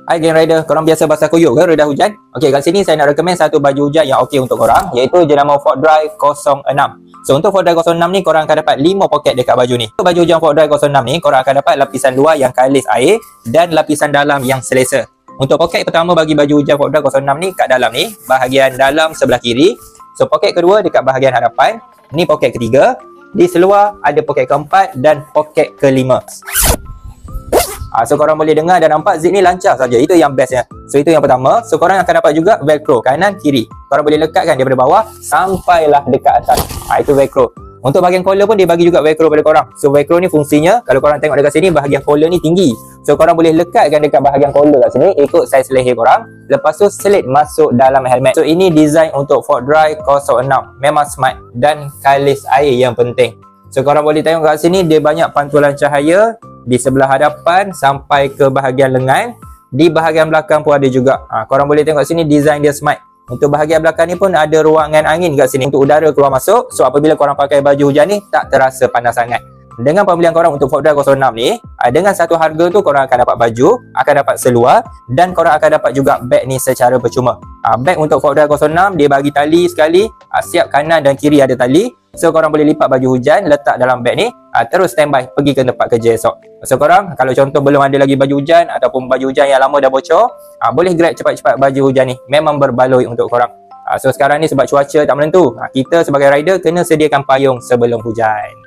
Hai geng rider, korang biasa basah kuyup ke reda hujan? Okey, kat sini saya nak recommend satu baju hujan yang okey untuk korang, iaitu jenama Fortdry 06. So untuk Fortdry 06 ni korang akan dapat 5 poket dekat baju ni. Untuk baju hujan Fortdry 06 ni korang akan dapat lapisan luar yang kalis air dan lapisan dalam yang selesa. Untuk poket pertama bagi baju hujan Fortdry 06 ni kat dalam ni, bahagian dalam sebelah kiri. So poket kedua dekat bahagian hadapan. Ni poket ketiga. Di seluar ada poket keempat dan poket kelima. So korang boleh dengar dan nampak zip ni lancar saja. Itu yang bestnya. So itu yang pertama. So korang akan dapat juga velcro kanan kiri. Korang boleh lekatkan daripada bawah sampailah dekat atas. Itu velcro. Untuk bahagian collar pun dia bagi juga velcro pada korang. So velcro ni fungsinya, kalau korang tengok dekat sini, bahagian collar ni tinggi. So korang boleh lekatkan dekat bahagian collar kat sini ikut saiz leher korang. Lepas tu selit masuk dalam helmet. So ini design untuk Fortdry 06. Memang smart dan kalis air yang penting. So korang boleh tengok kat sini dia banyak pantulan cahaya di sebelah hadapan sampai ke bahagian lengan. Di bahagian belakang pun ada juga. Korang boleh tengok sini design dia smart. Untuk bahagian belakang ni pun ada ruangan angin kat sini untuk udara keluar masuk. So apabila korang pakai baju hujan ni tak terasa panas sangat. Dengan pembelian korang untuk Fortdry 06 ni, dengan satu harga tu korang akan dapat baju, akan dapat seluar dan korang akan dapat juga beg ni secara percuma. Beg untuk Fortdry 06 dia bagi tali sekali, siap kanan dan kiri ada tali. So korang boleh lipat baju hujan, letak dalam beg ni, terus standby pergi ke tempat kerja esok. So korang kalau contoh belum ada lagi baju hujan ataupun baju hujan yang lama dah bocor, boleh grab cepat-cepat baju hujan ni. Memang berbaloi untuk korang. So sekarang ni sebab cuaca tak menentu, kita sebagai rider kena sediakan payung sebelum hujan.